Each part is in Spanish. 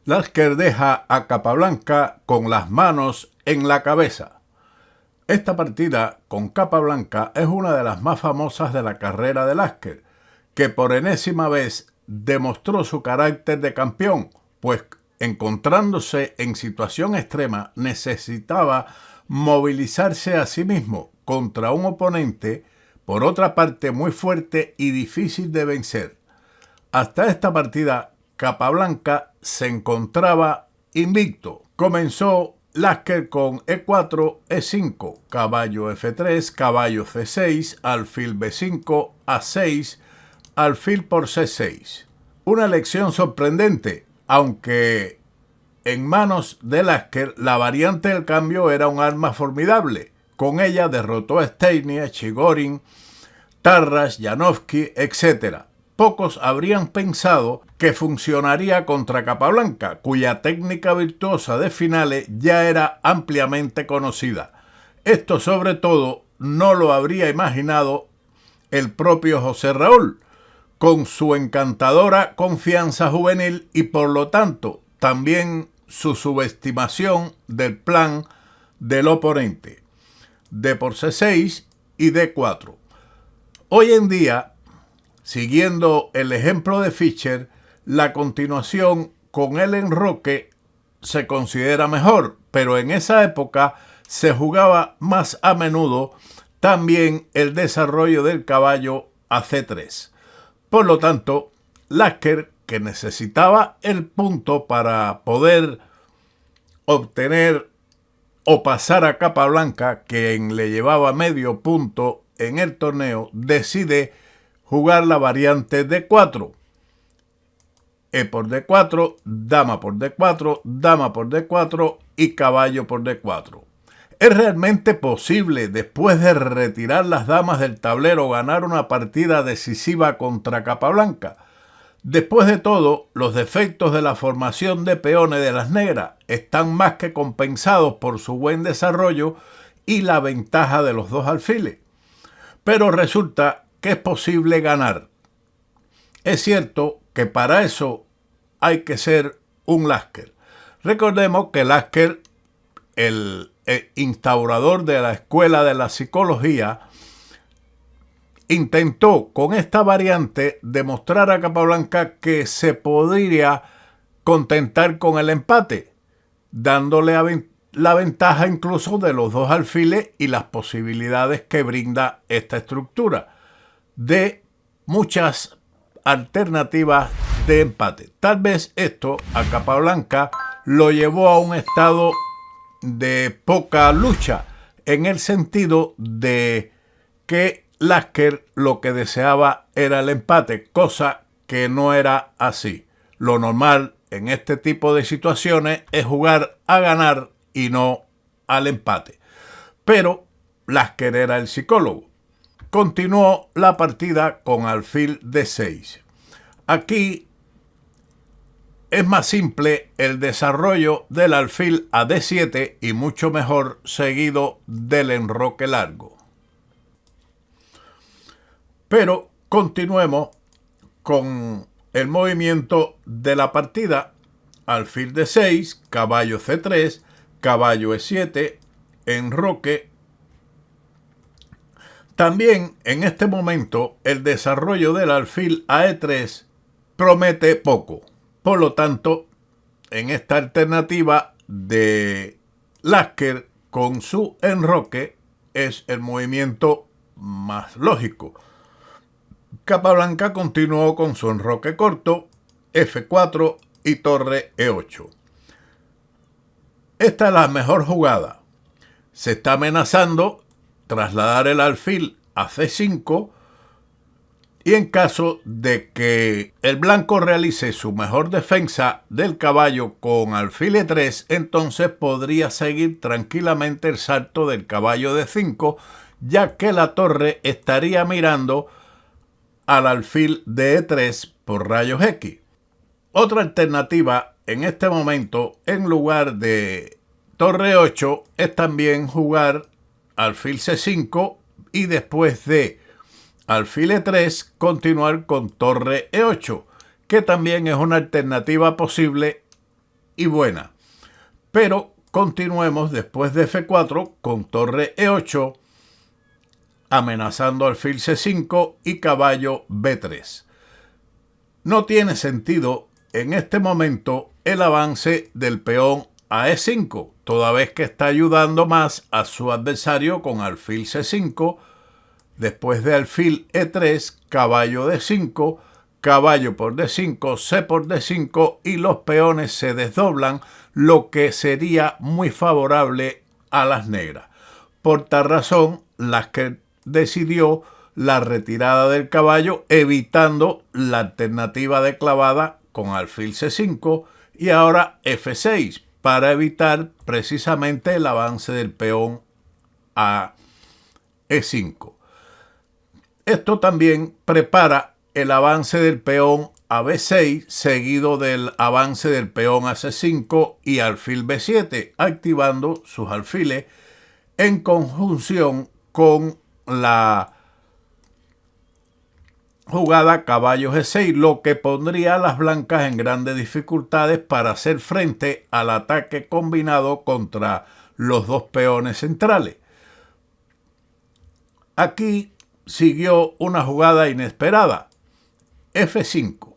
Lasker deja a Capablanca con las manos en la cabeza. Esta partida con Capablanca es una de las más famosas de la carrera de Lasker, que por enésima vez demostró su carácter de campeón, pues encontrándose en situación extrema necesitaba movilizarse a sí mismo contra un oponente, por otra parte muy fuerte y difícil de vencer. Hasta esta partida, Capablanca se encontraba invicto. Comenzó Lasker con E4, E5, caballo F3, caballo C6, alfil B5, A6, alfil por C6. Una elección sorprendente, aunque en manos de Lasker la variante del cambio era un arma formidable. Con ella derrotó a Steinitz, Chigorin, Tarrasch, Janowski, etc. Pocos habrían pensado que funcionaría contra Capablanca, cuya técnica virtuosa de finales ya era ampliamente conocida. Esto sobre todo no lo habría imaginado el propio José Raúl, con su encantadora confianza juvenil y por lo tanto también su subestimación del plan del oponente, D por C6 y D4. Hoy en día, siguiendo el ejemplo de Fischer, la continuación con el enroque se considera mejor, pero en esa época se jugaba más a menudo también el desarrollo del caballo a C3. Por lo tanto, Lasker, que necesitaba el punto para poder obtener o pasar a Capablanca, quien le llevaba medio punto en el torneo, decide jugar la variante D4. E por D4, dama por D4, dama por D4 y caballo por D4. ¿Es realmente posible, después de retirar las damas del tablero, ganar una partida decisiva contra Capablanca? Después de todo, los defectos de la formación de peones de las negras están más que compensados por su buen desarrollo y la ventaja de los dos alfiles. Pero resulta que es posible ganar. Es cierto que para eso hay que ser un Lasker. Recordemos que Lasker, el instaurador de la escuela de la psicología, intentó con esta variante demostrar a Capablanca que se podría contentar con el empate, dándole la ventaja incluso de los dos alfiles y las posibilidades que brinda esta estructura de muchas alternativas de empate. Tal vez esto a Capablanca lo llevó a un estado de poca lucha, en el sentido de que Lasker lo que deseaba era el empate, cosa que no era así. Lo normal en este tipo de situaciones es jugar a ganar y no al empate. Pero Lasker era el psicólogo. Continuó la partida con alfil D6. Aquí es más simple el desarrollo del alfil a D7 y mucho mejor seguido del enroque largo. Pero continuemos con el movimiento de la partida. Alfil D6, caballo C3, caballo E7, enroque. También en este momento el desarrollo del alfil a E3 promete poco. Por lo tanto, en esta alternativa de Lasker con su enroque es el movimiento más lógico. Capablanca continuó con su enroque corto, F4 y torre E8. Esta es la mejor jugada. Se está amenazando trasladar el alfil a C5 y en caso de que el blanco realice su mejor defensa del caballo con alfil E3, entonces podría seguir tranquilamente el salto del caballo D5, ya que la torre estaría mirando al alfil de E3 por rayos X. Otra alternativa en este momento, en lugar de torre 8, es también jugar alfil C5 y después de alfil E3 continuar con torre E8, que también es una alternativa posible y buena. Pero continuemos después de F4 con torre E8, amenazando alfil C5 y caballo B3. No tiene sentido en este momento el avance del peón a E5, toda vez que está ayudando más a su adversario con alfil C5, después de alfil E3, caballo D5, caballo por D5, C por D5 y los peones se desdoblan, lo que sería muy favorable a las negras. Por tal razón, Lasker decidió la retirada del caballo, evitando la alternativa de clavada con alfil C5 y ahora F6, para evitar precisamente el avance del peón a E5. Esto también prepara el avance del peón a B6, seguido del avance del peón a C5 y alfil B7, activando sus alfiles en conjunción con la jugada caballo G6, lo que pondría a las blancas en grandes dificultades para hacer frente al ataque combinado contra los dos peones centrales. Aquí siguió una jugada inesperada, F5.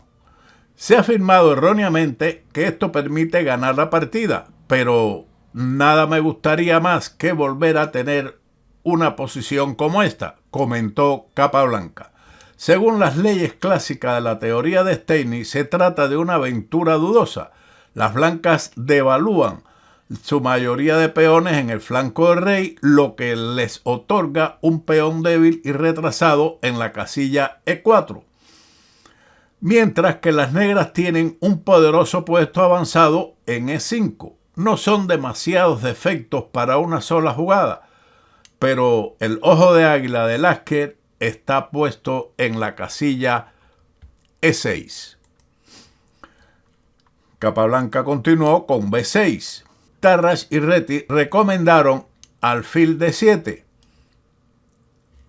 Se ha afirmado erróneamente que esto permite ganar la partida, pero nada me gustaría más que volver a tener una posición como esta, comentó Capablanca. Según las leyes clásicas de la teoría de Steinitz, se trata de una aventura dudosa. Las blancas devalúan su mayoría de peones en el flanco del rey, lo que les otorga un peón débil y retrasado en la casilla E4. Mientras que las negras tienen un poderoso puesto avanzado en E5. No son demasiados defectos para una sola jugada, pero el ojo de águila de Lasker está puesto en la casilla E6. Capablanca continuó con B6. Tarrasch y Reti recomendaron alfil D7,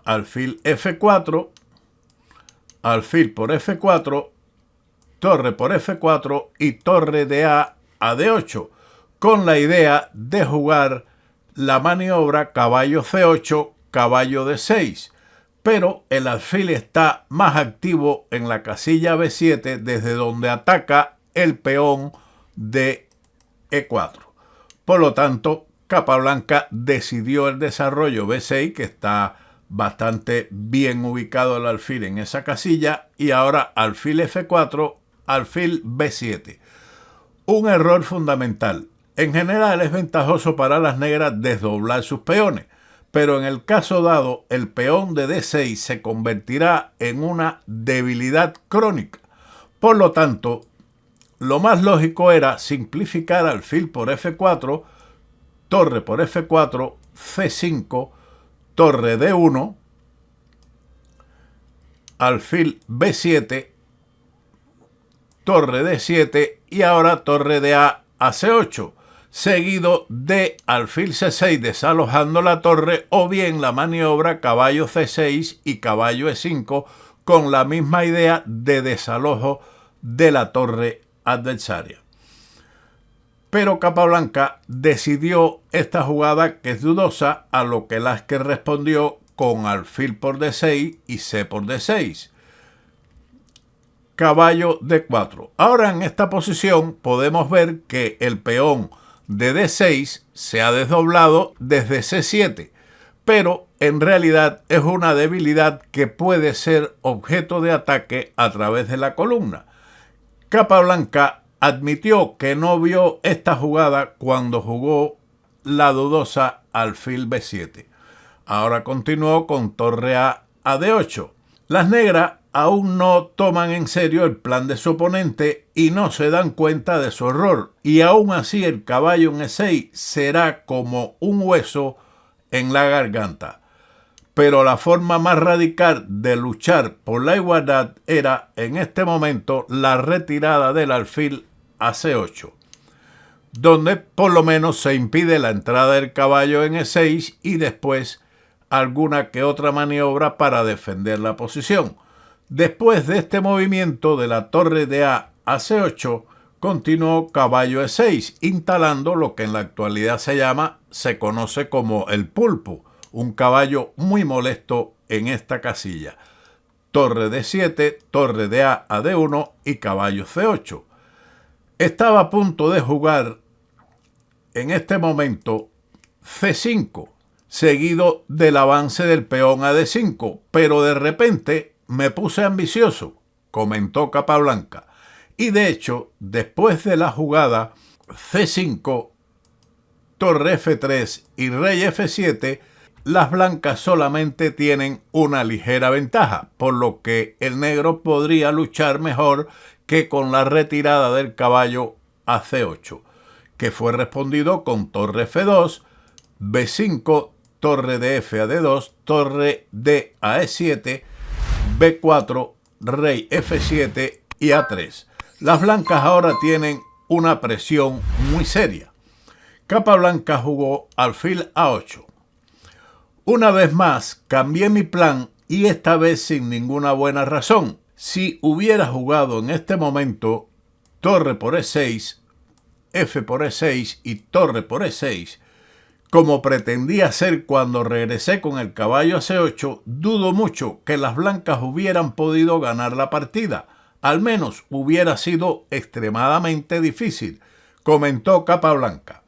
alfil F4, alfil por F4, torre por F4 y torre de A D8, con la idea de jugar la maniobra caballo C8, caballo D6, pero el alfil está más activo en la casilla B7 desde donde ataca el peón de E4. Por lo tanto, Capablanca decidió el desarrollo B6, que está bastante bien ubicado el alfil en esa casilla, y ahora alfil F4, alfil B7. Un error fundamental. En general es ventajoso para las negras desdoblar sus peones, pero en el caso dado, el peón de D6 se convertirá en una debilidad crónica. Por lo tanto, lo más lógico era simplificar alfil por F4, torre por F4, C5, torre D1, alfil B7, torre D7 y ahora torre de A C8, seguido de alfil C6 desalojando la torre, o bien la maniobra caballo C6 y caballo E5 con la misma idea de desalojo de la torre adversaria. Pero Capablanca decidió esta jugada, que es dudosa, a lo que Lasker respondió con alfil por D6 y C por D6. Caballo D4. Ahora en esta posición podemos ver que el peón de D6 se ha desdoblado desde C7, pero en realidad es una debilidad que puede ser objeto de ataque a través de la columna. Capablanca admitió que no vio esta jugada cuando jugó la dudosa alfil B7. Ahora continuó con torre A D8. Las negras aún no toman en serio el plan de su oponente y no se dan cuenta de su error, y aún así el caballo en E6 será como un hueso en la garganta. Pero la forma más radical de luchar por la igualdad era en este momento la retirada del alfil a C8, donde por lo menos se impide la entrada del caballo en E6 y después alguna que otra maniobra para defender la posición. Después de este movimiento de la torre de A C8, continuó caballo E6, instalando lo que en la actualidad se conoce como el pulpo, un caballo muy molesto en esta casilla. Torre D7, torre de A a D1 y caballo C8. Estaba a punto de jugar en este momento C5, seguido del avance del peón a D5, pero de repente me puse ambicioso, comentó Capablanca. Y de hecho, después de la jugada C5, torre F3 y rey F7, las blancas solamente tienen una ligera ventaja, por lo que el negro podría luchar mejor que con la retirada del caballo a C8, que fue respondido con torre F2, B5, torre de F a D2, torre D a E7, B4, rey F7 y A3. Las blancas ahora tienen una presión muy seria. Capablanca jugó alfil A8. Una vez más cambié mi plan y esta vez sin ninguna buena razón. Si hubiera jugado en este momento torre por E6, F por E6 y torre por E6, como pretendía hacer cuando regresé con el caballo a C8, dudo mucho que las blancas hubieran podido ganar la partida. Al menos hubiera sido extremadamente difícil, comentó Capablanca.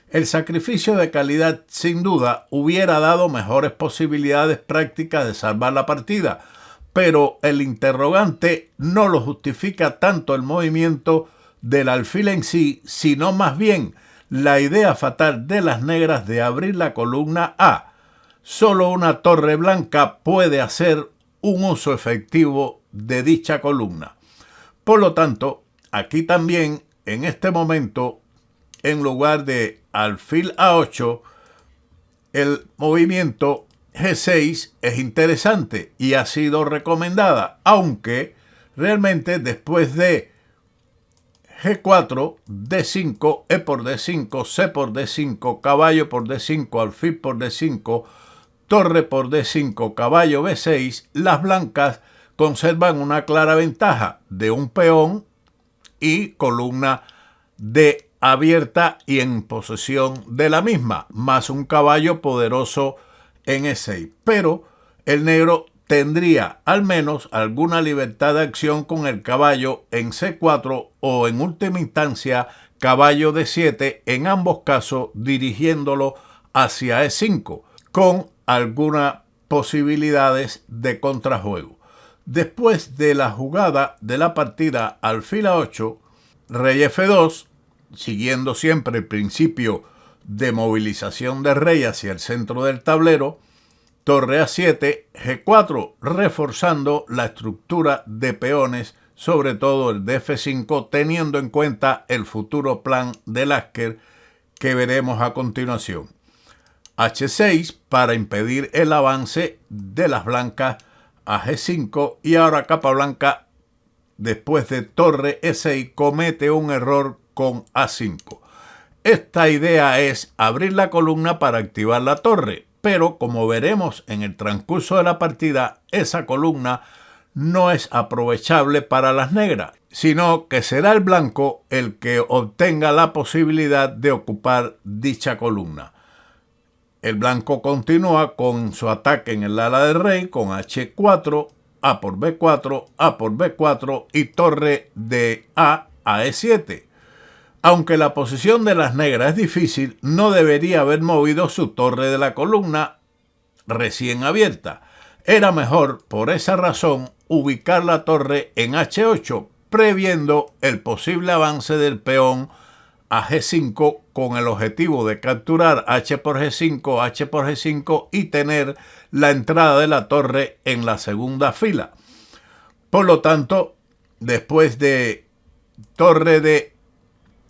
El sacrificio de calidad sin duda hubiera dado mejores posibilidades prácticas de salvar la partida, pero el interrogante no lo justifica tanto el movimiento del alfil en sí, sino más bien la idea fatal de las negras de abrir la columna A. Solo una torre blanca puede hacer un uso efectivo de dicha columna. Por lo tanto, aquí también, en este momento, en lugar de alfil A8, el movimiento G6 es interesante y ha sido recomendada, aunque realmente después de G4, D5, E por D5, C por D5, caballo por D5, alfil por D5, torre por D5, caballo B6, las blancas conservan una clara ventaja de un peón y columna D abierta y en posesión de la misma, más un caballo poderoso en E6. Pero el negro tendría al menos alguna libertad de acción con el caballo en C4 o en última instancia caballo D7, en ambos casos dirigiéndolo hacia E5, con algunas posibilidades de contrajuego. Después de la jugada de la partida alfil A8, rey F2, siguiendo siempre el principio de movilización del rey hacia el centro del tablero, torre A7, G4, reforzando la estructura de peones, sobre todo el de F5, teniendo en cuenta el futuro plan de Lasker que veremos a continuación. H6 para impedir el avance de las blancas a G5 y ahora Capablanca, después de torre E6, comete un error con A5. Esta idea es abrir la columna para activar la torre, pero como veremos en el transcurso de la partida, esa columna no es aprovechable para las negras, sino que será el blanco el que obtenga la posibilidad de ocupar dicha columna. El blanco continúa con su ataque en el ala del rey con H4, A por B4, A por B4 y torre de A E7. Aunque la posición de las negras es difícil, no debería haber movido su torre de la columna recién abierta. Era mejor, por esa razón, ubicar la torre en H8, previendo el posible avance del peón a G5 con el objetivo de capturar H por G5, H por G5 y tener la entrada de la torre en la segunda fila. Por lo tanto, después de torre de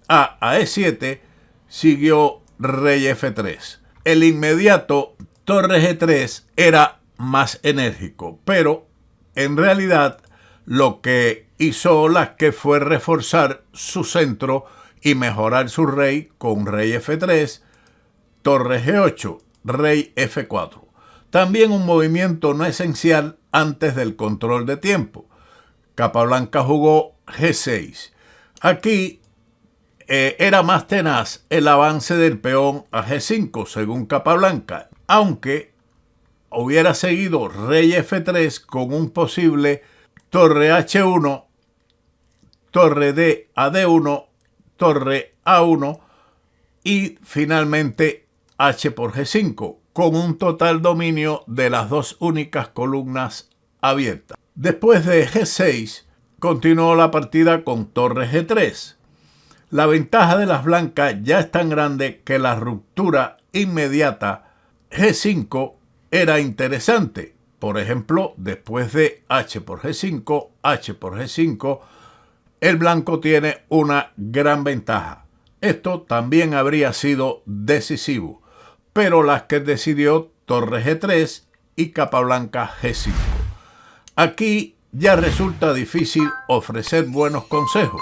A E7, siguió rey F3. El inmediato torre G3 era más enérgico, pero en realidad lo que hizo Lasker fue reforzar su centro y mejorar su rey con rey F3, torre G8, rey F4. También un movimiento no esencial antes del control de tiempo. Capablanca jugó G6. Aquí era más tenaz el avance del peón a G5, según Capablanca, aunque hubiera seguido rey F3 con un posible torre H1, torre D a D1, torre A1 y finalmente H por G5, con un total dominio de las dos únicas columnas abiertas. Después de G6, continuó la partida con torre G3. La ventaja de las blancas ya es tan grande que la ruptura inmediata G5 era interesante. Por ejemplo, después de H por G5, H por G5, el blanco tiene una gran ventaja. Esto también habría sido decisivo, pero Lasker decidió torre G3 y Capablanca G5. Aquí ya resulta difícil ofrecer buenos consejos.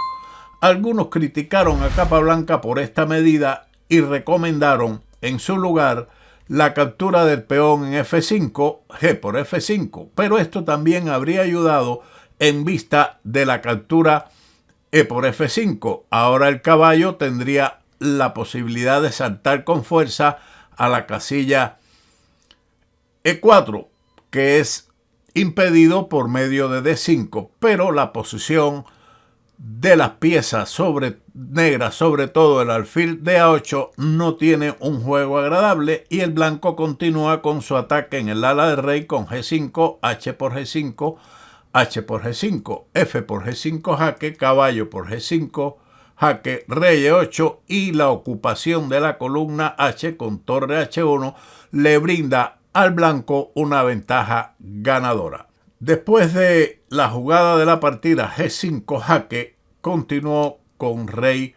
Algunos criticaron a Capablanca por esta medida y recomendaron, en su lugar, la captura del peón en F5, G por F5, pero esto también habría ayudado en vista de la captura E por F5. Ahora el caballo tendría la posibilidad de saltar con fuerza a la casilla E4, que es impedido por medio de D5, pero la posición de las piezas negras, sobre todo el alfil de A8, no tiene un juego agradable y el blanco continúa con su ataque en el ala del rey con G5, H por G5, H por G5, F por G5 jaque, caballo por G5 jaque, rey E8 y la ocupación de la columna H con torre H1 le brinda al blanco una ventaja ganadora. Después de la jugada de la partida G5 jaque, continuó con rey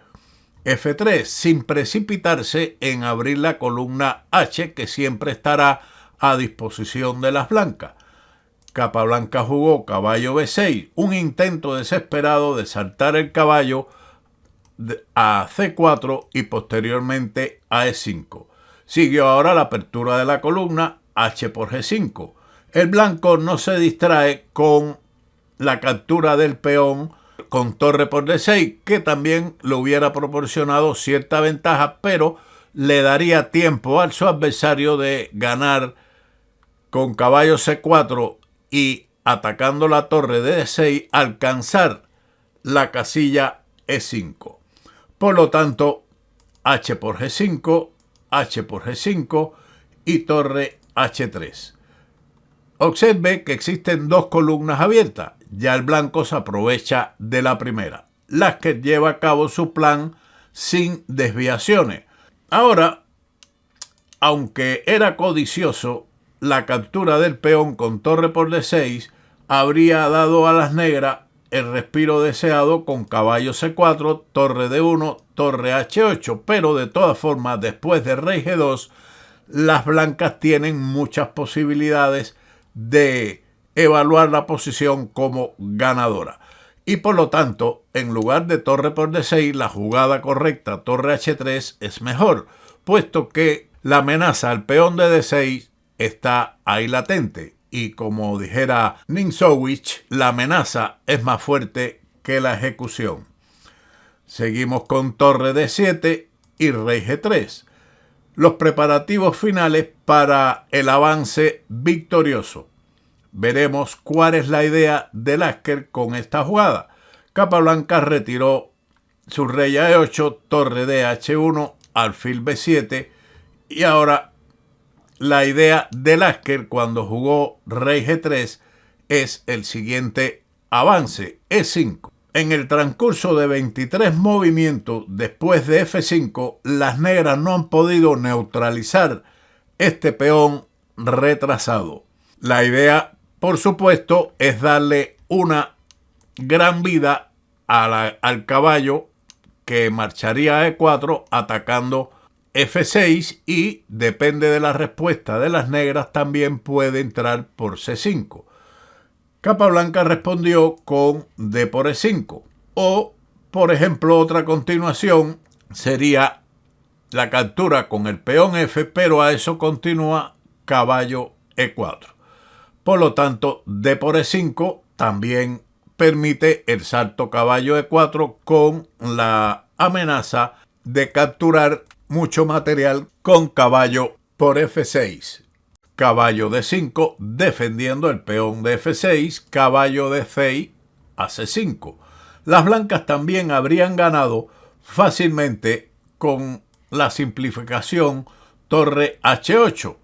F3, sin precipitarse en abrir la columna H, que siempre estará a disposición de las blancas. Capablanca jugó caballo B6, un intento desesperado de saltar el caballo a C4 y posteriormente a E5. Siguió ahora la apertura de la columna H por G5. El blanco no se distrae con la captura del peón con torre por D6, que también le hubiera proporcionado cierta ventaja, pero le daría tiempo a su adversario de ganar con caballo C4 y atacando la torre de D6, alcanzar la casilla E5. Por lo tanto, H por G5, H por G5 y torre H3. Observe que existen dos columnas abiertas. Ya el blanco se aprovecha de la primera. Lasker lleva a cabo su plan sin desviaciones. Ahora, aunque era codicioso, la captura del peón con torre por D6 habría dado a las negras el respiro deseado con caballo C4, torre D1, torre H8, pero de todas formas, después de rey G2, las blancas tienen muchas posibilidades de evaluar la posición como ganadora. Y por lo tanto, en lugar de torre por D6, la jugada correcta, torre H3, es mejor, puesto que la amenaza al peón de D6 está ahí latente. Y como dijera Nimzowitsch, la amenaza es más fuerte que la ejecución. Seguimos con torre D7 y rey G3. Los preparativos finales para el avance victorioso. Veremos cuál es la idea de Lasker con esta jugada. Capablanca retiró su rey a E8, torre D H1, alfil B7 y ahora la idea de Lasker cuando jugó rey G3 es el siguiente avance, E5. En el transcurso de 23 movimientos después de F5, las negras no han podido neutralizar este peón retrasado. La idea, por supuesto, es darle una gran vida al caballo que marcharía a E4 atacando F6 y, depende de la respuesta de las negras, también puede entrar por C5. Capablanca respondió con D por E5. O, por ejemplo, otra continuación sería la captura con el peón F, pero a eso continúa caballo E4. Por lo tanto, D por E5 también permite el salto caballo E4 con la amenaza de capturar mucho material con caballo por F6. Caballo D5 defendiendo el peón de F6, caballo D6 a C5. Las blancas también habrían ganado fácilmente con la simplificación torre H8.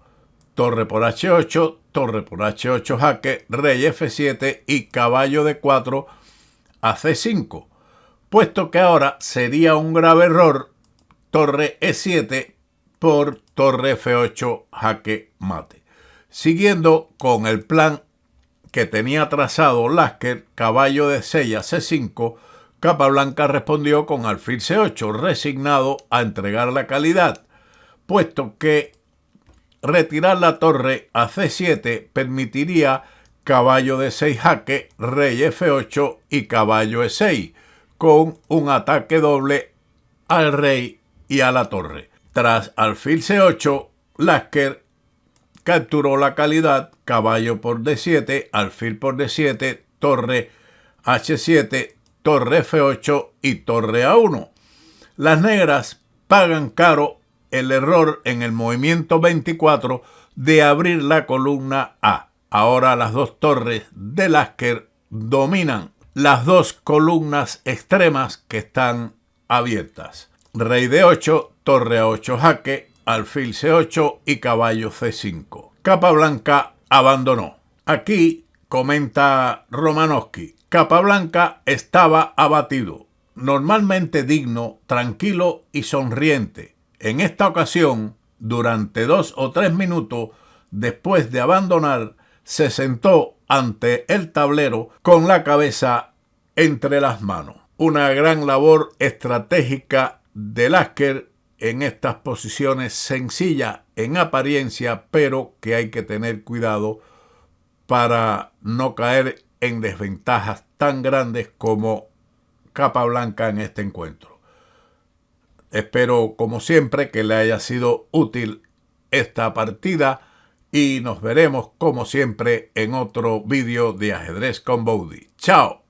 Torre por H8, torre por H8 jaque, rey F7 y caballo D4 a C5. Puesto que ahora sería un grave error torre E7 por torre F8 jaque mate. Siguiendo con el plan que tenía trazado Lasker, caballo D6 a C5, Capablanca respondió con alfil C8, resignado a entregar la calidad, puesto que retirar la torre a C7 permitiría caballo D6 jaque, rey F8 y caballo E6, con un ataque doble al rey y a la torre. Tras alfil C8, Lasker capturó la calidad, caballo por D7, alfil por D7, torre H7, torre F8 y torre A1. Las negras pagan caro el error en el movimiento 24 de abrir la columna A. Ahora las dos torres de Lasker dominan las dos columnas extremas que están abiertas. Rey D8, torre A8 jaque, alfil C8 y caballo C5. Capablanca abandonó. Aquí comenta Romanowski, Capablanca estaba abatido, normalmente digno, tranquilo y sonriente. En esta ocasión, durante 2 o 3 minutos después de abandonar, se sentó ante el tablero con la cabeza entre las manos. Una gran labor estratégica de Lasker en estas posiciones sencillas en apariencia, pero que hay que tener cuidado para no caer en desventajas tan grandes como Capablanca en este encuentro. Espero, como siempre, que le haya sido útil esta partida y nos veremos, como siempre, en otro vídeo de Ajedrez con Bowdy. ¡Chao!